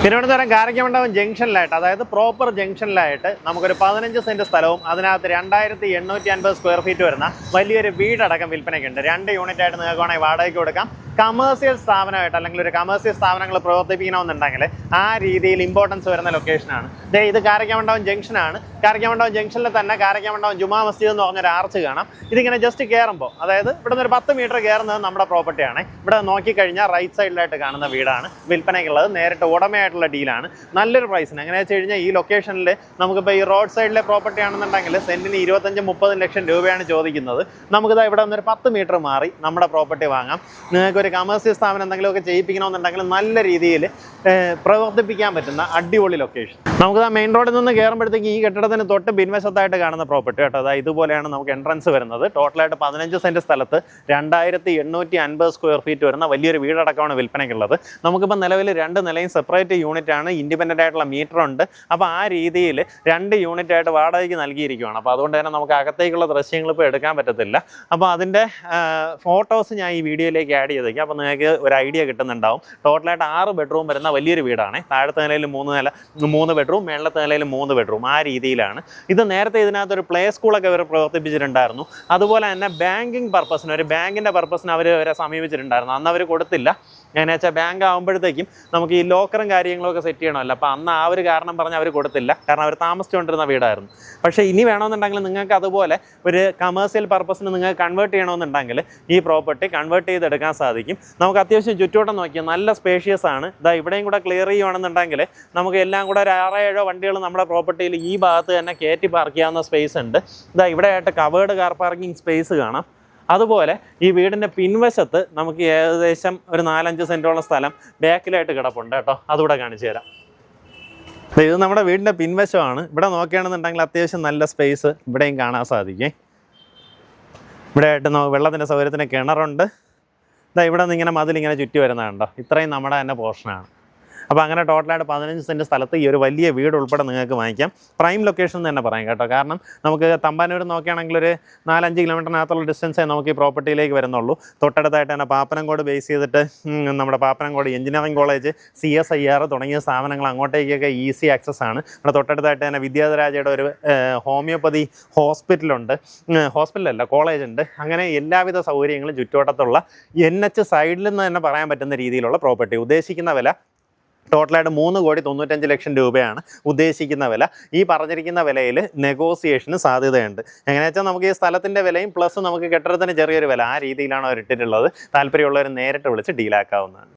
തിരുവനന്തപുരം കാരക്കമണ്ഡപം ജംഗ്ഷനിലായിട്ട്, അതായത് പ്രോപ്പർ ജംഗ്ഷനിലായിട്ട് നമുക്കൊരു 15 സെന്റ് സ്ഥലവും അതിനകത്ത് 2850 സ്ക്വയർ ഫീറ്റ് വരുന്ന വലിയൊരു വീടടക്കം വിൽപ്പനയ്ക്കുണ്ട്. 2 യൂണിറ്റ് ആയിട്ട് നിങ്ങൾക്ക് വേണമെങ്കിൽ വാടകയ്ക്ക് കൊടുക്കാം. കമേഴ്സ്യൽ സ്ഥാപനമായിട്ട് അല്ലെങ്കിൽ ഒരു കമേഴ്സ്യൽ സ്ഥാപനങ്ങൾ പ്രവർത്തിപ്പിക്കണമെന്നുണ്ടെങ്കിൽ ആ രീതിയിൽ ഇമ്പോർട്ടൻസ് വരുന്ന ലൊക്കേഷനാണ്. ഇത് കാരക്കമണ്ഡപം ജംഗ്ഷനാണ്. കാരക്കമണ്ഡപം ജംഗ്ഷനിൽ തന്നെ കാരക്കമണ്ഡപം ജുമാ മസ്ജിദ് എന്ന് പറഞ്ഞൊരു ആർച്ച് കാണാം. ഇതിങ്ങനെ ജസ്റ്റ് കയറുമ്പോൾ, അതായത് ഇവിടെ നിന്ന് ഒരു 10 മീറ്റർ കയറുന്നത് നമ്മുടെ പ്രോപ്പർട്ടിയാണ്. ഇവിടെ നോക്കിക്കഴിഞ്ഞാൽ റൈറ്റ് സൈഡിലായിട്ട് കാണുന്ന വീടാണ് വിൽപ്പനയ്ക്കുള്ളത്. നേരിട്ട് ഉടമയായിട്ടുള്ള ഡീലാണ്. നല്ലൊരു പ്രൈസിന്. എങ്ങനെ വെച്ച് കഴിഞ്ഞാൽ ഈ ലൊക്കേഷനിൽ നമുക്കിപ്പോൾ ഈ റോഡ് സൈഡിലെ പ്രോപ്പർട്ടി ആണെന്നുണ്ടെങ്കിൽ സെന്റിന് 25-30 ലക്ഷം രൂപയാണ് ചോദിക്കുന്നത്. നമുക്കിത് ഇവിടെ നിന്നൊരു 10 മീറ്റർ മാറി നമ്മുടെ പ്രോപ്പർട്ടി വാങ്ങാം. നിങ്ങൾക്ക് ഒരു കമേഴ്സ്യൽ സ്ഥാപനം എന്തെങ്കിലുമൊക്കെ ചെയ്യിപ്പിക്കണമെന്നുണ്ടെങ്കിൽ നല്ല രീതിയിൽ പ്രവർത്തിപ്പിക്കാൻ പറ്റുന്ന അടിപൊളി ലൊക്കേഷൻ. നമുക്ക് ആ മെയിൻ റോഡിൽ നിന്ന് കയറുമ്പോഴത്തേക്ക് ഈ കെട്ടിടത്തിന് തൊട്ട് പിൻവശത്തായിട്ട് കാണുന്ന പ്രോപ്പർട്ടി കേട്ടോ. അതായത് ഇതുപോലെയാണ് നമുക്ക് എൻട്രൻസ് വരുന്നത്. ടോട്ടലായിട്ട് 15 സെന്റ് സ്ഥലത്ത് 2850 സ്ക്വയർ ഫീറ്റ് വരുന്ന വലിയൊരു വീടടക്കമാണ് വിൽപ്പനയ്ക്കുള്ളത്. നമുക്കിപ്പോൾ നിലവിൽ 2 നിലയും സെപ്പറേറ്റ് യൂണിറ്റ് ആണ്. ഇൻഡിപെൻഡൻ്റ് ആയിട്ടുള്ള മീറ്റർ ഉണ്ട്. അപ്പോൾ ആ രീതിയിൽ 2 യൂണിറ്റ് ആയിട്ട് വാടകയ്ക്ക് നൽകിയിരിക്കുകയാണ്. അപ്പോൾ അതുകൊണ്ട് തന്നെ നമുക്ക് അകത്തേക്കുള്ള ദൃശ്യങ്ങൾ ഇപ്പോൾ എടുക്കാൻ പറ്റത്തില്ല. അപ്പോൾ അതിൻ്റെ ഫോട്ടോസ് ഞാൻ ഈ വീഡിയോയിലേക്ക് ആഡ് ചെയ്തേക്കാം. അപ്പോൾ നിങ്ങൾക്ക് ഒരു ഐഡിയ കിട്ടുന്നുണ്ടാവും. ടോട്ടലായിട്ട് 6 ബെഡ്റൂം വരുന്ന വലിയൊരു വീടാണ്. താഴത്തെ നിലയിൽ 3 ബെഡ്റൂം, മേളത്തെ നിലയിൽ 3 ബെഡ്റൂം. ആ രീതിയിലാണ് ഇത്. നേരത്തെ ഇതിനകത്തൊരു പ്ലേ സ്കൂളൊക്കെ ഇവർ പ്രവർത്തിപ്പിച്ചിട്ടുണ്ടായിരുന്നു. അതുപോലെ തന്നെ ബാങ്കിങ് പർപ്പസിന്, ഒരു ബാങ്കിൻ്റെ പർപ്പസിന് അവരെ സമീപിച്ചിട്ടുണ്ടായിരുന്നു. അന്ന് അവർ കൊടുത്തില്ല. എന്നു വെച്ചാൽ ബാങ്ക് ആകുമ്പോഴത്തേക്കും നമുക്ക് ഈ ലോക്കറും കാര്യങ്ങളൊക്കെ സെറ്റ് ചെയ്യണമല്ലോ. അപ്പോൾ അന്ന് ആ ഒരു കാരണം പറഞ്ഞ് അവർ കൊടുത്തില്ല. കാരണം അവർ താമസിച്ചുകൊണ്ടിരുന്ന വീടായിരുന്നു. പക്ഷേ ഇനി വേണമെന്നുണ്ടെങ്കിൽ നിങ്ങൾക്ക് അതുപോലെ ഒരു കമേഴ്സ്യൽ പർപ്പസിന് നിങ്ങൾക്ക് കൺവേർട്ട് ചെയ്യണമെന്നുണ്ടെങ്കിൽ ഈ പ്രോപ്പർട്ടി കൺവേർട്ട് ചെയ്തെടുക്കാൻ സാധിക്കും. നമുക്ക് അത്യാവശ്യം ചുറ്റുവട്ടം നോക്കിയാൽ നല്ല സ്പേഷ്യസ് ആണ്. ഇവിടെയും കൂടെ ക്ലിയർ ചെയ്യുകയാണെന്നുണ്ടെങ്കിൽ നമുക്ക് എല്ലാം കൂടെ ഒരു 6-7 വണ്ടികൾ നമ്മുടെ പ്രോപ്പർട്ടിയിൽ ഈ ഭാഗത്ത് തന്നെ കയറ്റി പാർക്ക് ചെയ്യാവുന്ന സ്പേസ് ഉണ്ട്. ഇവിടെയായിട്ട് കവേർഡ് കാർ പാർക്കിംഗ് സ്പേസ് കാണാം. അതുപോലെ ഈ വീടിൻ്റെ പിൻവശത്ത് നമുക്ക് ഏകദേശം ഒരു 4-5 സെൻറ്റോളം സ്ഥലം ബാക്കിലായിട്ട് കിടപ്പുണ്ട് കേട്ടോ. അതുകൂടെ കാണിച്ചു തരാം. ഇത് നമ്മുടെ വീടിൻ്റെ പിൻവശമാണ്. ഇവിടെ നോക്കുകയാണെന്നുണ്ടെങ്കിൽ അത്യാവശ്യം നല്ല സ്പേസ് ഇവിടെയും കാണാൻ സാധിക്കും. ഇവിടെ ആയിട്ട് വെള്ളത്തിൻ്റെ സൗകര്യത്തിന് കിണറുണ്ട്. ഇവിടെ നിന്ന് ഇങ്ങനെ മതിലിങ്ങനെ ചുറ്റി വരുന്നതുണ്ടോ. ഇത്രയും നമ്മുടെ തന്നെ പോർഷനാണ്. അപ്പോൾ അങ്ങനെ ടോട്ടലായിട്ട് 15 സെൻറ്റ് സ്ഥലത്ത് ഈ ഒരു വലിയ വീട് ഉൾപ്പെടെ നിങ്ങൾക്ക് വാങ്ങിക്കാം. പ്രൈം ലൊക്കേഷൻ തന്നെ പറയാം കേട്ടോ. കാരണം നമുക്ക് തമ്പാനൂർ നോക്കുകയാണെങ്കിൽ ഒരു 4-5 കിലോമീറ്ററിനകത്തുള്ള ഡിസ്റ്റൻസേ നമുക്ക് ഈ പ്രോപ്പർട്ടിയിലേക്ക് വരുന്നുള്ളൂ. തൊട്ടടുത്തായിട്ട് തന്നെ പാപ്പനംകോട് ബേസ് ചെയ്തിട്ട് നമ്മുടെ പാപ്പനംകോട് എഞ്ചിനീയറിംഗ് കോളേജ്, CSIR തുടങ്ങിയ സ്ഥാപനങ്ങൾ അങ്ങോട്ടേക്കൊക്കെ ഈസി ആക്സസ് ആണ്. ഇവിടെ തൊട്ടടുത്തായിട്ട് തന്നെ വിദ്യാധരാജയുടെ ഒരു ഹോമിയോപ്പതി ഹോസ്പിറ്റലുണ്ട്. ഹോസ്പിറ്റലല്ല, കോളേജുണ്ട്. അങ്ങനെ എല്ലാവിധ സൗകര്യങ്ങളും ചുറ്റുവട്ടത്തുള്ള NH സൈഡിൽ നിന്ന് തന്നെ പറയാൻ പറ്റുന്ന രീതിയിലുള്ള പ്രോപ്പർട്ടി. ഉദ്ദേശിക്കുന്ന വില ടോട്ടലായിട്ട് 3,95,00,000 രൂപയാണ് ഉദ്ദേശിക്കുന്ന വില. ഈ പറഞ്ഞിരിക്കുന്ന വിലയിൽ നെഗോസിയേഷന് സാധ്യതയുണ്ട്. എങ്ങനെയാ വെച്ചാൽ നമുക്ക് ഈ സ്ഥലത്തിൻ്റെ വിലയും പ്ലസ് നമുക്ക് കെട്ടിടത്തിന് ചെറിയൊരു വില, ആ രീതിയിലാണ് അവർ ഇട്ടിട്ടുള്ളത്. താല്പര്യമുള്ളവർ നേരിട്ട് വിളിച്ച് ഡീലാക്കാവുന്നതാണ്.